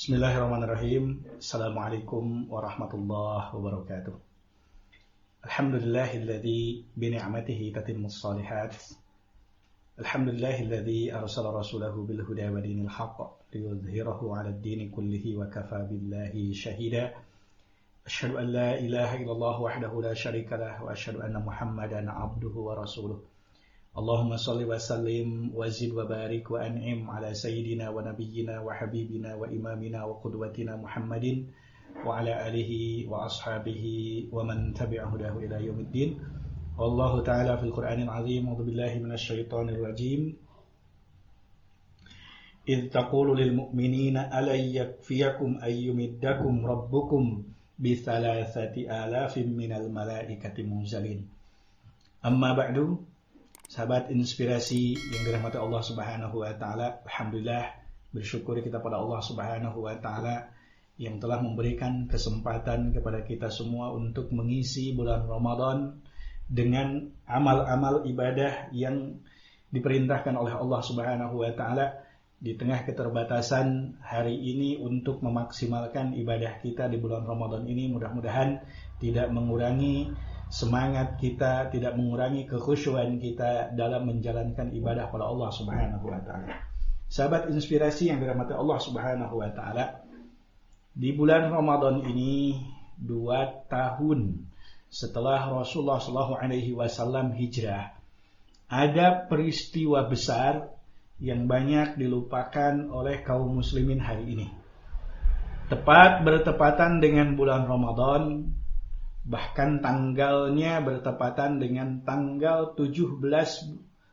Bismillahirrahmanirrahim. Assalamualaikum warahmatullahi wabarakatuh. Alhamdulillahilladzi bini'matihi tatimmus shalihat. Alhamdulillahilladzi arsala rasulahu bil huda wa dinil haqq liyudhhirahu 'alad dini kullihi wa kafa billahi shahida. Asyhadu an la ilaha illallah wahdahu la syarika lah wa asyhadu anna Muhammadan 'abduhu wa rasuluh. Allahumma salli wa sallim wa zid wa barik wa an'im ala sayyidina wa nabiyyina wa habibina wa imamina wa qudwatina Muhammadin wa ala alihi wa ashabihi wa man tabi'ahu dahu ila yaumiddin. Wallahu ta'ala fil Qur'anil azim. A'udzu billahi minasy syaithanir rajim. Idz taqulu lil mu'minina alay yakfiyakum ayyumiddakum rabbukum bi thalathati alafin minal malaikati munzalin. Amma ba'du. Sahabat inspirasi yang dirahmati Allah Subhanahu wa taala, alhamdulillah bersyukur kita pada Allah Subhanahu wa taala yang telah memberikan kesempatan kepada kita semua untuk mengisi bulan Ramadan dengan amal-amal ibadah yang diperintahkan oleh Allah Subhanahu wa taala di tengah keterbatasan hari ini untuk memaksimalkan ibadah kita di bulan Ramadan ini. Mudah-mudahan tidak mengurangi semangat kita, tidak mengurangi kekhusyuan kita dalam menjalankan ibadah pada Allah Subhanahu wa taala. Sahabat inspirasi yang dirahmati Allah Subhanahu wa taala, di bulan Ramadan ini 2 tahun setelah Rasulullah sallallahu alaihi wasallam hijrah, ada peristiwa besar yang banyak dilupakan oleh kaum muslimin hari ini. Tepat bertepatan dengan bulan Ramadan, bahkan tanggalnya bertepatan dengan tanggal 17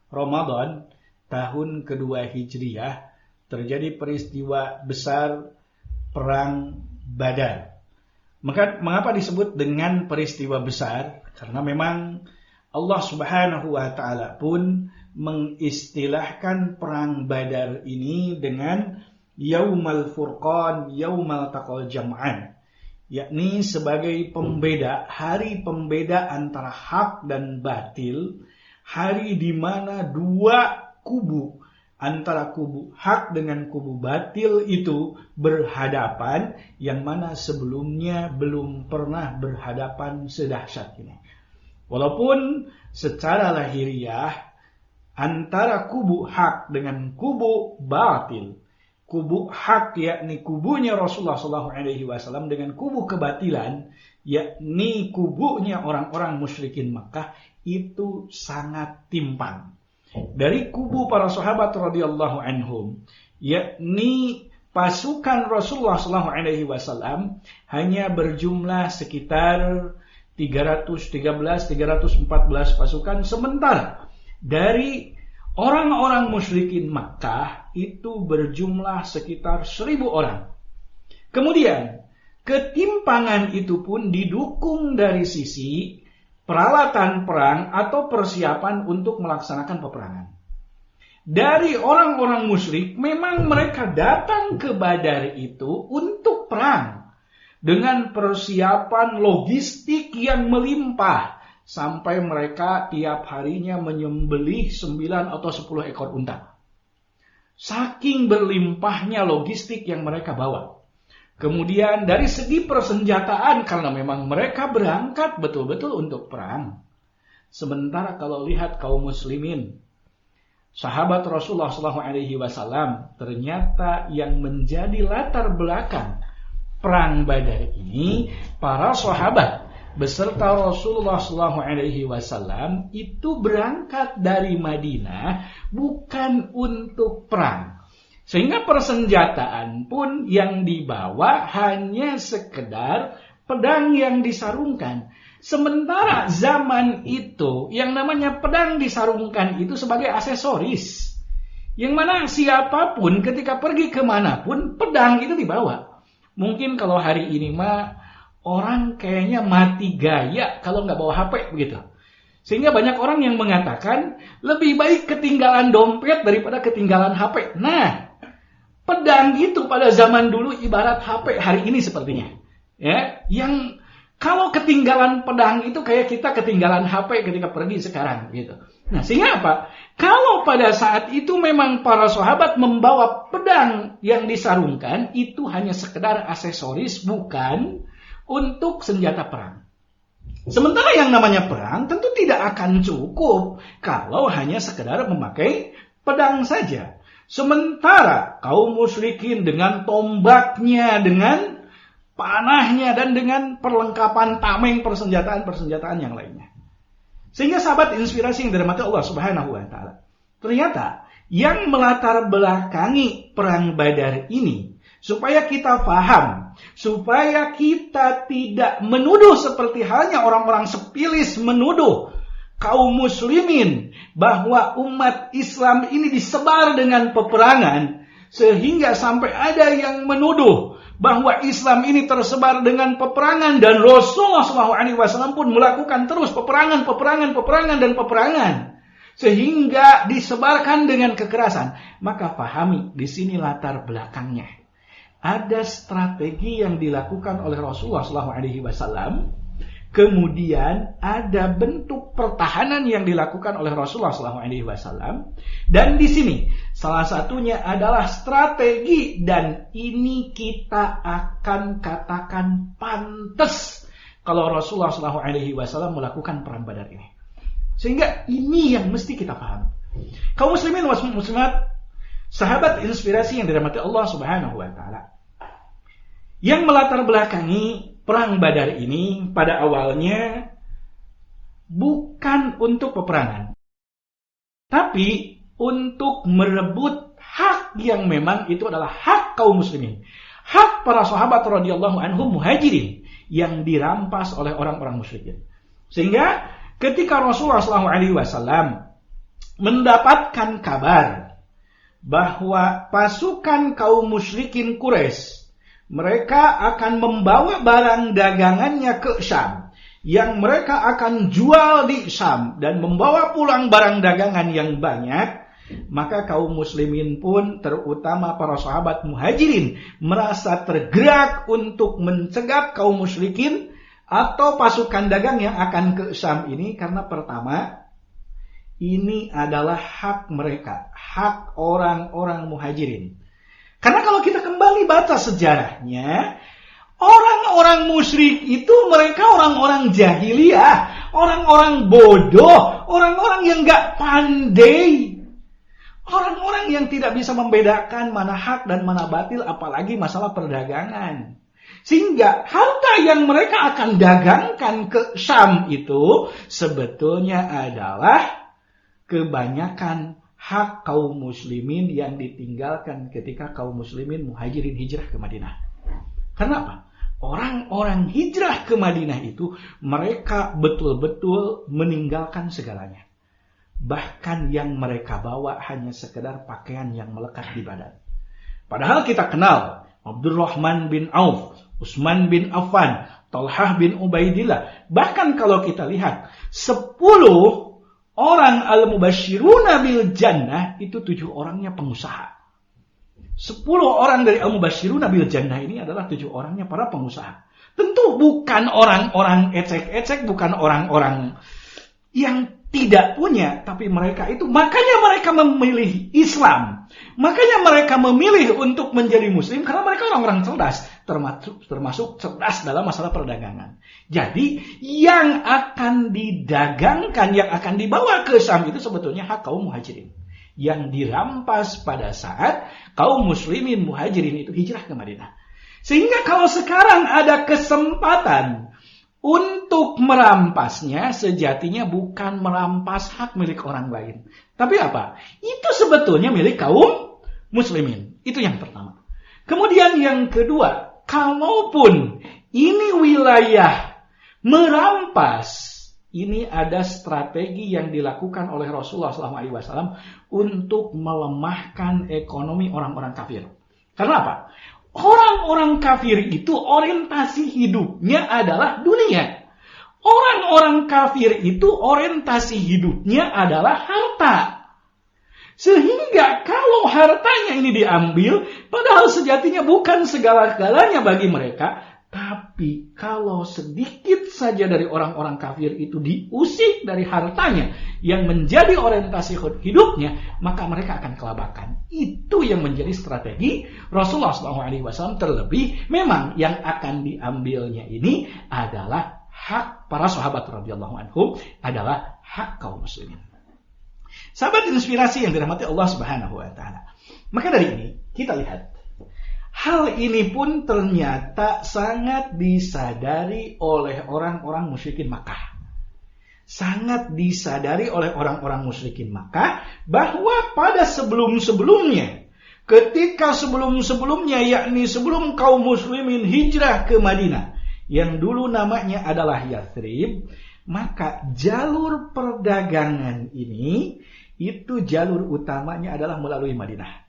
Ramadan tahun kedua Hijriah, terjadi peristiwa besar Perang Badar. Mengapa disebut dengan peristiwa besar? Karena memang Allah Subhanahu wa taala pun mengistilahkan Perang Badar ini dengan Yaumal Furqan, Yaumal Taqal Jam'an, yakni sebagai pembeda, hari pembeda antara hak dan batil, hari di mana 2 kubu antara kubu hak dengan kubu batil itu berhadapan, yang mana sebelumnya belum pernah berhadapan sedahsyat ini. Walaupun secara lahiriah antara kubu hak dengan kubu batil, kubu hak yakni kubunya Rasulullah SAW dengan kubu kebatilan yakni kubunya orang-orang musyrikin Makkah itu sangat timpang. Dari kubu para sahabat radhiyallahu anhum, yakni pasukan Rasulullah SAW hanya berjumlah sekitar 313-314 pasukan, sementara dari orang-orang musyrikin Makkah itu berjumlah sekitar 1.000 orang. Kemudian ketimpangan itu pun didukung dari sisi peralatan perang atau persiapan untuk melaksanakan peperangan. Dari orang-orang musyrik, memang mereka datang ke Badar itu untuk perang dengan persiapan logistik yang melimpah, sampai mereka tiap harinya menyembelih 9 atau 10 ekor unta. Saking berlimpahnya logistik yang mereka bawa. Kemudian dari segi persenjataan, karena memang mereka berangkat betul-betul untuk perang. Sementara kalau lihat kaum muslimin, sahabat Rasulullah SAW, ternyata yang menjadi latar belakang perang Badar ini, para sahabat beserta Rasulullah SAW itu berangkat dari Madinah bukan untuk perang. Sehingga persenjataan pun yang dibawa hanya sekedar pedang yang disarungkan. Sementara zaman itu yang namanya pedang disarungkan itu sebagai aksesoris, yang mana siapapun ketika pergi kemanapun pedang itu dibawa. Mungkin kalau hari ini mah orang kayaknya mati gaya kalau nggak bawa HP begitu. Sehingga banyak orang yang mengatakan lebih baik ketinggalan dompet daripada ketinggalan HP. Nah, pedang itu pada zaman dulu ibarat HP hari ini sepertinya. Ya, yang kalau ketinggalan pedang itu kayak kita ketinggalan HP ketika pergi sekarang gitu. Nah, sehingga apa? Kalau pada saat itu memang para sahabat membawa pedang yang disarungkan, itu hanya sekedar aksesoris, bukan untuk senjata perang. Sementara yang namanya perang tentu tidak akan cukup kalau hanya sekedar memakai pedang saja. Sementara kaum musyrikin dengan tombaknya, dengan panahnya, dan dengan perlengkapan tameng persenjataan yang lainnya. Sehingga sahabat inspirasi yang dirahmati Allah Subhanahu wa taala, ternyata yang melatar belakangi perang Badar ini supaya kita paham, supaya kita tidak menuduh seperti halnya orang-orang sepilis menuduh kaum muslimin bahwa umat Islam ini disebar dengan peperangan, sehingga sampai ada yang menuduh bahwa Islam ini tersebar dengan peperangan, dan Rasulullah SAW pun melakukan terus peperangan, sehingga disebarkan dengan kekerasan. Maka pahami di sini latar belakangnya. Ada strategi yang dilakukan oleh Rasulullah SAW. Kemudian ada bentuk pertahanan yang dilakukan oleh Rasulullah SAW. Dan di sini salah satunya adalah strategi, dan ini kita akan katakan pantas kalau Rasulullah SAW melakukan perang Badar ini. Sehingga ini yang mesti kita paham. Kaum muslimin wa muslimat, sahabat inspirasi yang dirahmati Allah Subhanahu wa taala, yang melatar belakangi perang Badar ini pada awalnya bukan untuk peperangan, tapi untuk merebut hak yang memang itu adalah hak kaum muslimin, hak para sahabat radhiyallahu anhum muhajirin yang dirampas oleh orang-orang musyrikin. Sehingga ketika Rasulullah SAW mendapatkan kabar bahwa pasukan kaum musyrikin Quraisy mereka akan membawa barang dagangannya ke Syam, yang mereka akan jual di Syam, dan membawa pulang barang dagangan yang banyak, maka kaum muslimin pun, terutama para sahabat muhajirin, merasa tergerak untuk mencegah kaum musyrikin atau pasukan dagang yang akan ke Syam ini, karena pertama, ini adalah hak mereka, hak orang-orang muhajirin. Karena kalau kita kembali baca sejarahnya, orang-orang musyrik itu mereka orang-orang jahiliyah, orang-orang bodoh, orang-orang yang gak pandai, orang-orang yang tidak bisa membedakan mana hak dan mana batil, apalagi masalah perdagangan. Sehingga harta yang mereka akan dagangkan ke Syam itu sebetulnya adalah kebanyakan hak kaum muslimin yang ditinggalkan ketika kaum muslimin muhajirin hijrah ke Madinah. Karena apa? Orang-orang hijrah ke Madinah itu mereka betul-betul meninggalkan segalanya. Bahkan yang mereka bawa hanya sekedar pakaian yang melekat di badan. Padahal kita kenal Abdurrahman bin Auf, Utsman bin Affan, Talhah bin Ubaidillah. Bahkan kalau kita lihat 10 orang al-mubashiruna bil jannah itu 7 orangnya pengusaha. 10 orang dari al-mubashiruna bil jannah ini adalah 7 orangnya para pengusaha. Tentu bukan orang-orang ecek-ecek, bukan orang-orang yang tidak punya, tapi mereka itu, makanya mereka memilih Islam. Makanya mereka memilih untuk menjadi muslim karena mereka orang-orang cerdas, termasuk cerdas dalam masalah perdagangan. Jadi yang akan didagangkan, yang akan dibawa ke Syam itu sebetulnya hak kaum muhajirin, yang dirampas pada saat kaum muslimin muhajirin itu hijrah ke Madinah. Sehingga kalau sekarang ada kesempatan untuk merampasnya, sejatinya bukan merampas hak milik orang lain, tapi apa? Itu sebetulnya milik kaum muslimin. Itu yang pertama. Kemudian yang kedua, kalaupun ini wilayah merampas, ini ada strategi yang dilakukan oleh Rasulullah SAW untuk melemahkan ekonomi orang-orang kafir. Karena apa? Orang-orang kafir itu orientasi hidupnya adalah dunia. Orang-orang kafir itu orientasi hidupnya adalah harta. Sehingga kalau hartanya ini diambil, padahal sejatinya bukan segala-galanya bagi mereka, tapi Tapi kalau sedikit saja dari orang-orang kafir itu diusik dari hartanya yang menjadi orientasi hidupnya, maka mereka akan kelabakan. Itu yang menjadi strategi Rasulullah SAW. Terlebih memang yang akan diambilnya ini adalah hak para sahabat radhiyallahu anhum, adalah hak kaum muslimin. Sahabat inspirasi yang dirahmati Allah Subhanahu wa taala. Maka dari ini kita lihat hal ini pun ternyata sangat disadari oleh orang-orang musyrikin Makkah. Sangat disadari oleh orang-orang musyrikin Makkah bahwa pada sebelum-sebelumnya, ketika sebelum-sebelumnya, yakni sebelum kaum muslimin hijrah ke Madinah, yang dulu namanya adalah Yathrib, maka jalur perdagangan ini, itu jalur utamanya adalah melalui Madinah.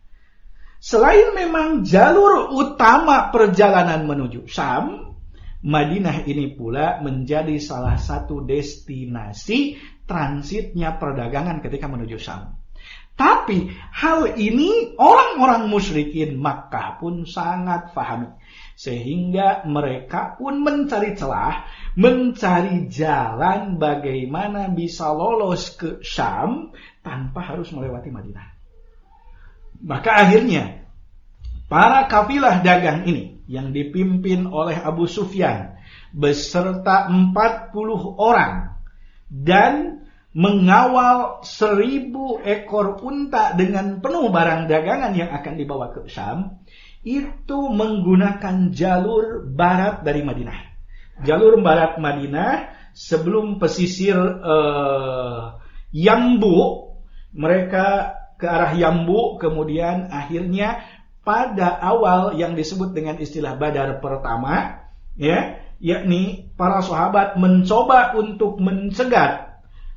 Selain memang jalur utama perjalanan menuju Syam, Madinah ini pula menjadi salah satu destinasi transitnya perdagangan ketika menuju Syam. Tapi hal ini orang-orang musyrikin Makkah pun sangat pahami. Sehingga mereka pun mencari celah, mencari jalan bagaimana bisa lolos ke Syam tanpa harus melewati Madinah. Maka akhirnya para kafilah dagang ini yang dipimpin oleh Abu Sufyan beserta 40 orang dan mengawal 1000 ekor unta dengan penuh barang dagangan yang akan dibawa ke Syam, itu menggunakan jalur barat dari Madinah. Jalur barat Madinah sebelum pesisir Yambu, mereka ke arah Yambu, kemudian akhirnya pada awal yang disebut dengan istilah Badar pertama, ya, yakni para sahabat mencoba untuk mencegat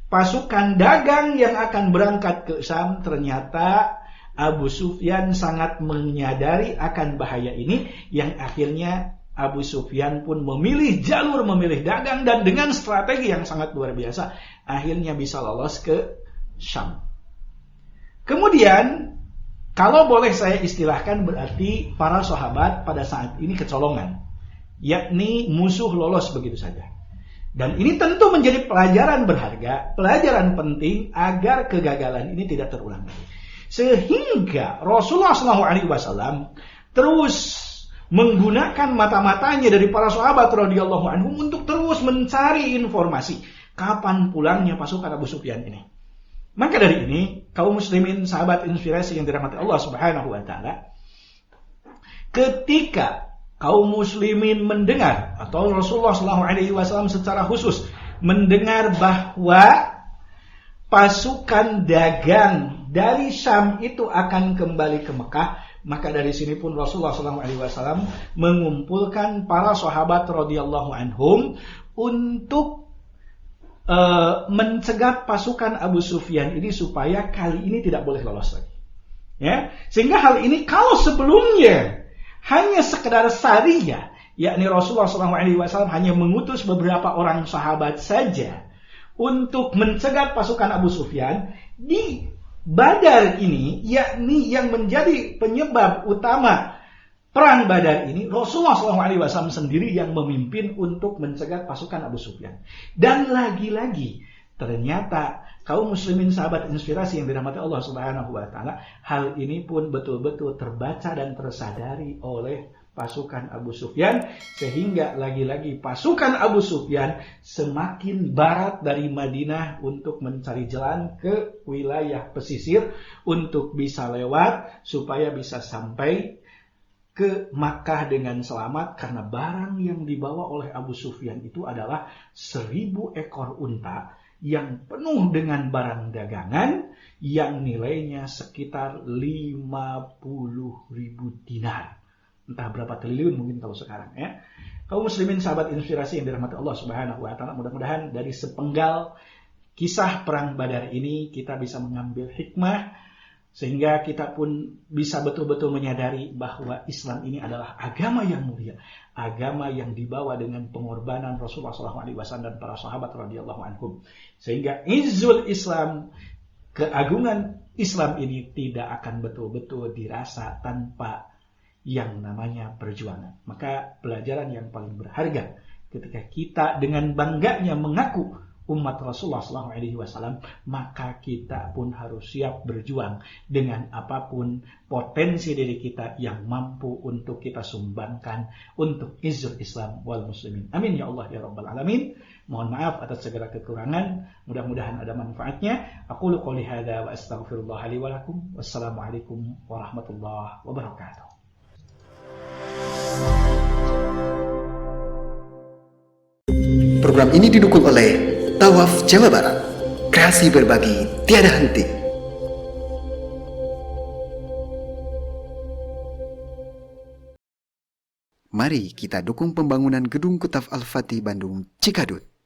pasukan dagang yang akan berangkat ke Syam. Ternyata Abu Sufyan sangat menyadari akan bahaya ini, yang akhirnya Abu Sufyan pun memilih jalur, memilih dagang, dan dengan strategi yang sangat luar biasa akhirnya bisa lolos ke Syam. Kemudian, kalau boleh saya istilahkan, berarti para sahabat pada saat ini kecolongan, yakni musuh lolos begitu saja. Dan ini tentu menjadi pelajaran berharga, pelajaran penting agar kegagalan ini tidak terulang lagi. Sehingga Rasulullah SAW terus menggunakan mata-matanya dari para sahabat radhiyallahu anhum untuk terus mencari informasi kapan pulangnya pasukan Abu Sufyan ini. Maka dari ini, kaum muslimin sahabat inspirasi yang dirahmati Allah Subhanahu wa taala, ketika kaum muslimin mendengar, atau Rasulullah SAW secara khusus mendengar bahwa pasukan dagang dari Syam itu akan kembali ke Mekah, maka dari sini pun Rasulullah SAW mengumpulkan para sahabat radhiyallahu anhum untuk mencegat pasukan Abu Sufyan ini supaya kali ini tidak boleh lolos lagi. Ya, sehingga hal ini kalau sebelumnya hanya sekedar sariyah, yakni Rasulullah SAW hanya mengutus beberapa orang sahabat saja untuk mencegat pasukan Abu Sufyan, di Badar ini, yakni yang menjadi penyebab utama perang Badar ini, Rasulullah SAW sendiri yang memimpin untuk mencegat pasukan Abu Sufyan. Dan lagi-lagi, ternyata kaum muslimin sahabat inspirasi yang dirahmati Allah Subhanahu wa taala, hal ini pun betul-betul terbaca dan tersadari oleh pasukan Abu Sufyan, sehingga lagi-lagi pasukan Abu Sufyan semakin barat dari Madinah untuk mencari jalan ke wilayah pesisir untuk bisa lewat supaya bisa sampai ke Makkah dengan selamat, karena barang yang dibawa oleh Abu Sufyan itu adalah 1000 ekor unta yang penuh dengan barang dagangan yang nilainya sekitar 50.000 dinar. Entah berapa triliun mungkin kalau sekarang, ya. Kaum muslimin sahabat inspirasi yang dirahmati Allah Subhanahu wa taala, mudah-mudahan dari sepenggal kisah perang Badar ini kita bisa mengambil hikmah, sehingga kita pun bisa betul-betul menyadari bahwa Islam ini adalah agama yang mulia, agama yang dibawa dengan pengorbanan Rasulullah SAW dan para sahabat radhiyallahu anhum. Sehingga izzul Islam, keagungan Islam ini tidak akan betul-betul dirasa tanpa yang namanya perjuangan. Maka pelajaran yang paling berharga ketika kita dengan bangganya mengaku umat Rasulullah SAW, maka kita pun harus siap berjuang dengan apapun potensi diri kita yang mampu untuk kita sumbangkan untuk izzul Islam wal muslimin. Amin ya Allah ya Rabbal Alamin. Mohon maaf atas segala kekurangan. Mudah-mudahan ada manfaatnya. Aqulu qouli hadza wa astaghfirullah li wa lakum. Wassalamualaikum warahmatullahi wabarakatuh. Program ini didukung oleh Tawaf Jawa Barat, kreasi berbagi tiada henti. Mari kita dukung pembangunan Gedung Kutaf Al-Fatih Bandung Cikadut.